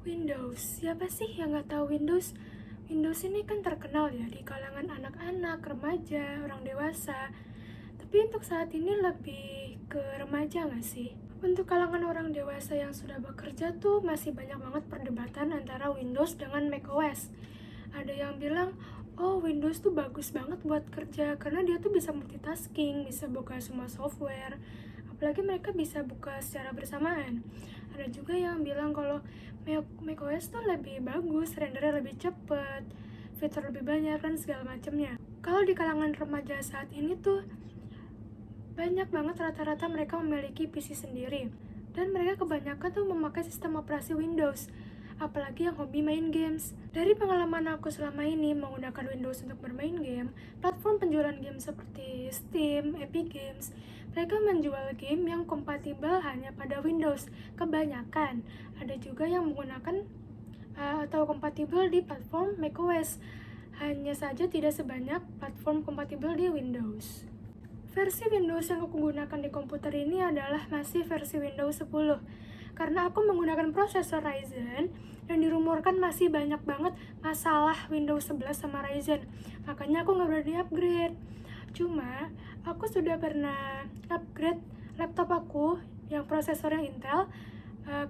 Windows, siapa sih yang nggak tahu Windows? Windows ini kan terkenal ya di kalangan anak-anak, remaja, orang dewasa. Tapi untuk saat ini lebih ke remaja nggak sih? Untuk kalangan orang dewasa yang sudah bekerja tuh masih banyak banget perdebatan antara Windows dengan macOS. Ada yang bilang, oh Windows tuh bagus banget buat kerja karena dia tuh bisa multitasking, bisa buka semua software, apalagi mereka bisa buka secara bersamaan. Ada juga yang bilang kalau macOS tuh lebih bagus, rendernya lebih cepet, fitur lebih banyak dan segala macamnya. Kalau di kalangan remaja saat ini tuh banyak banget rata-rata mereka memiliki PC sendiri dan mereka kebanyakan tuh memakai sistem operasi Windows, apalagi yang hobi main games. Dari pengalaman aku selama ini menggunakan Windows untuk bermain game, platform penjualan game seperti Steam, Epic Games, mereka menjual game yang kompatibel hanya pada Windows. Kebanyakan ada juga yang menggunakan atau kompatibel di platform macOS, hanya saja tidak sebanyak platform kompatibel di Windows. Versi Windows yang aku gunakan di komputer ini adalah masih versi Windows 10 karena aku menggunakan prosesor Ryzen dan dirumorkan masih banyak banget masalah Windows 11 sama Ryzen, makanya aku nggak berani upgrade. Cuma aku sudah pernah upgrade laptop aku yang prosesornya Intel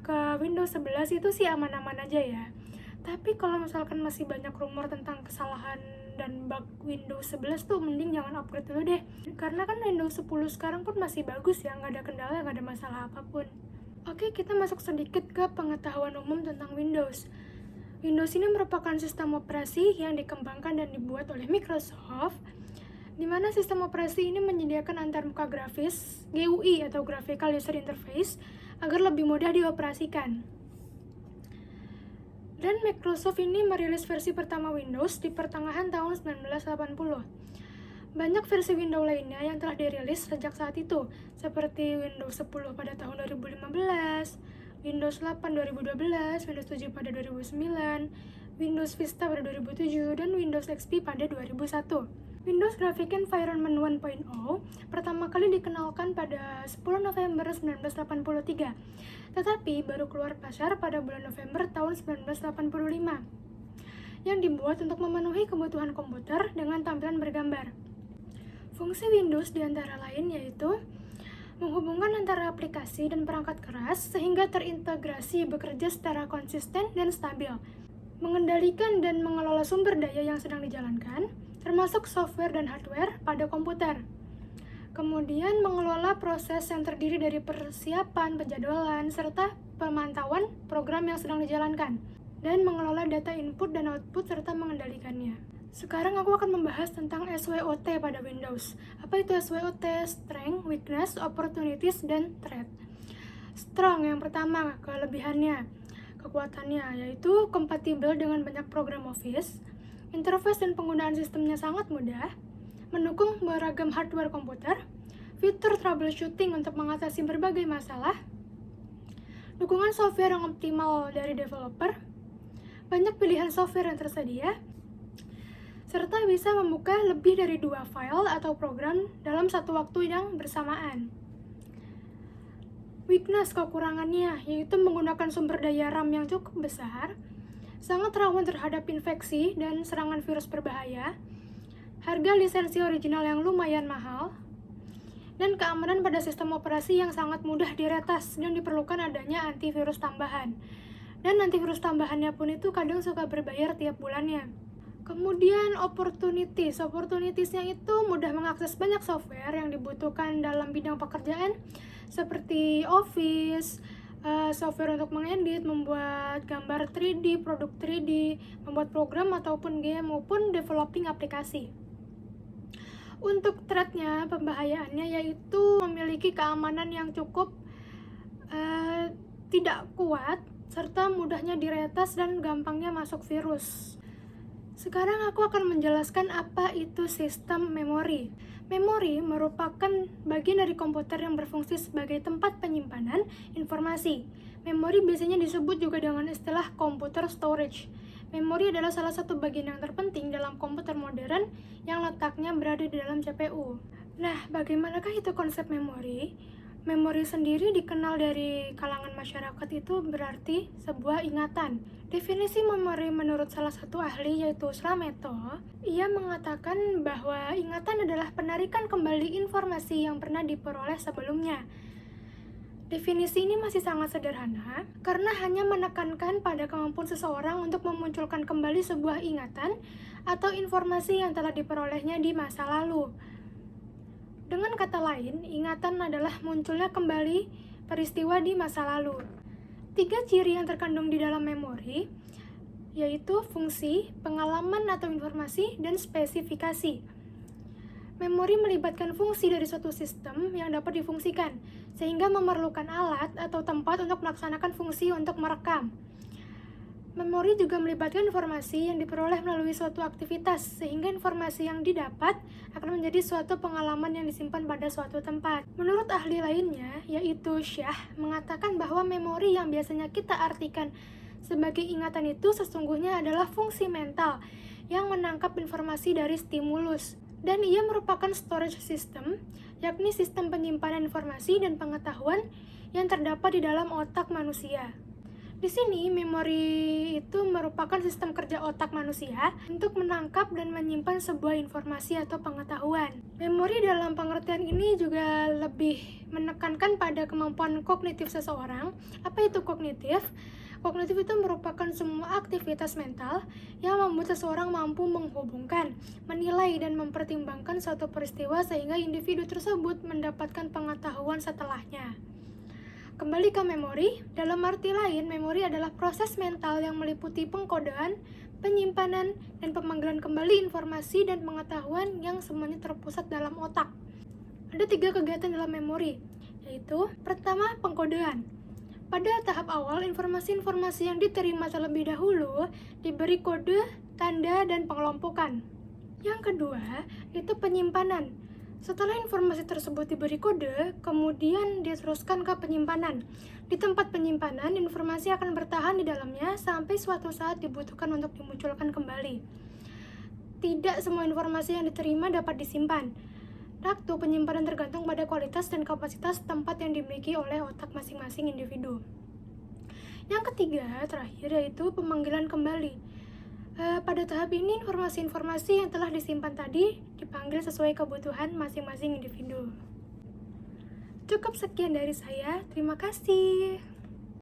ke Windows 11, itu sih aman-aman aja ya. Tapi kalau misalkan masih banyak rumor tentang kesalahan dan bug Windows 11 tuh mending jangan upgrade dulu deh, karena kan Windows 10 sekarang pun masih bagus ya, nggak ada kendala, nggak ada masalah apapun. Oke, kita masuk sedikit ke pengetahuan umum tentang Windows. Windows ini merupakan sistem operasi yang dikembangkan dan dibuat oleh Microsoft, di mana sistem operasi ini menyediakan antarmuka grafis GUI atau Graphical User Interface agar lebih mudah dioperasikan. Dan Microsoft ini merilis versi pertama Windows di pertengahan tahun 1980. Banyak versi Windows lainnya yang telah dirilis sejak saat itu, seperti Windows 10 pada tahun 2015, Windows 8 2012, Windows 7 pada 2009, Windows Vista pada 2007, dan Windows XP pada 2001. Windows Graphic Environment 1.0 pertama kali dikenalkan pada 10 November 1983, tetapi baru keluar pasar pada bulan November tahun 1985, yang dibuat untuk memenuhi kebutuhan komputer dengan tampilan bergambar. Fungsi Windows diantara lain yaitu menghubungkan antara aplikasi dan perangkat keras sehingga terintegrasi bekerja secara konsisten dan stabil, mengendalikan dan mengelola sumber daya yang sedang dijalankan, termasuk software dan hardware pada komputer. Kemudian mengelola proses yang terdiri dari persiapan, penjadwalan, serta pemantauan program yang sedang dijalankan, dan mengelola data input dan output serta mengendalikannya. Sekarang aku akan membahas tentang SWOT pada Windows. Apa itu SWOT? Strength, Weakness, Opportunities, dan Threat. Strong yang pertama, kelebihannya, kekuatannya, yaitu kompatibel dengan banyak program Office, interface dan penggunaan sistemnya sangat mudah, mendukung beragam hardware komputer, fitur troubleshooting untuk mengatasi berbagai masalah, dukungan software yang optimal dari developer, banyak pilihan software yang tersedia, serta bisa membuka lebih dari 2 file atau program dalam satu waktu yang bersamaan. Weakness, kekurangannya, yaitu menggunakan sumber daya RAM yang cukup besar, sangat rawan terhadap infeksi dan serangan virus berbahaya, harga lisensi original yang lumayan mahal, dan keamanan pada sistem operasi yang sangat mudah diretas dan diperlukan adanya antivirus tambahan. Dan antivirus tambahannya pun itu kadang suka berbayar tiap bulannya. Kemudian opportunitiesnya itu mudah mengakses banyak software yang dibutuhkan dalam bidang pekerjaan seperti Office, software untuk mengedit, membuat gambar 3D, produk 3D, membuat program ataupun game maupun developing aplikasi. Untuk threat-nya, pembahayaannya yaitu memiliki keamanan yang cukup tidak kuat serta mudahnya diretas dan gampangnya masuk virus. Sekarang aku akan menjelaskan apa itu sistem memori. Memori merupakan bagian dari komputer yang berfungsi sebagai tempat penyimpanan informasi. Memori biasanya disebut juga dengan istilah computer storage. Memori adalah salah satu bagian yang terpenting dalam komputer modern yang letaknya berada di dalam CPU. Nah, bagaimanakah itu konsep memori? Memori sendiri dikenal dari kalangan masyarakat itu berarti sebuah ingatan. Definisi memori menurut salah satu ahli yaitu Slameto, ia mengatakan bahwa ingatan adalah penarikan kembali informasi yang pernah diperoleh sebelumnya. Definisi ini masih sangat sederhana karena hanya menekankan pada kemampuan seseorang untuk memunculkan kembali sebuah ingatan atau informasi yang telah diperolehnya di masa lalu. Dengan kata lain, ingatan adalah munculnya kembali peristiwa di masa lalu. 3 ciri yang terkandung di dalam memori, yaitu fungsi, pengalaman atau informasi, dan spesifikasi. Memori melibatkan fungsi dari suatu sistem yang dapat difungsikan, sehingga memerlukan alat atau tempat untuk melaksanakan fungsi untuk merekam. Memori juga melibatkan informasi yang diperoleh melalui suatu aktivitas, sehingga informasi yang didapat akan menjadi suatu pengalaman yang disimpan pada suatu tempat. Menurut ahli lainnya, yaitu Shah, mengatakan bahwa memori yang biasanya kita artikan sebagai ingatan itu sesungguhnya adalah fungsi mental yang menangkap informasi dari stimulus. Dan ia merupakan storage system, yakni sistem penyimpanan informasi dan pengetahuan yang terdapat di dalam otak manusia. Di sini, memori itu merupakan sistem kerja otak manusia untuk menangkap dan menyimpan sebuah informasi atau pengetahuan. Memori dalam pengertian ini juga lebih menekankan pada kemampuan kognitif seseorang. Apa itu kognitif? Kognitif itu merupakan semua aktivitas mental yang membuat seseorang mampu menghubungkan, menilai, dan mempertimbangkan suatu peristiwa sehingga individu tersebut mendapatkan pengetahuan setelahnya. Kembali ke memori, dalam arti lain, memori adalah proses mental yang meliputi pengkodean, penyimpanan, dan pemanggilan kembali informasi dan pengetahuan yang semuanya terpusat dalam otak. Ada 3 kegiatan dalam memori, yaitu pertama, pengkodean. Pada tahap awal, informasi-informasi yang diterima terlebih dahulu diberi kode, tanda, dan pengelompokan. Yang kedua, itu penyimpanan. Setelah informasi tersebut diberi kode, kemudian diteruskan ke penyimpanan. Di tempat penyimpanan, informasi akan bertahan di dalamnya sampai suatu saat dibutuhkan untuk dimunculkan kembali. Tidak semua informasi yang diterima dapat disimpan. Waktu penyimpanan tergantung pada kualitas dan kapasitas tempat yang dimiliki oleh otak masing-masing individu. Yang ketiga, terakhir, yaitu pemanggilan kembali. Pada tahap ini, informasi-informasi yang telah disimpan tadi dipanggil sesuai kebutuhan masing-masing individu. Cukup sekian dari saya, terima kasih.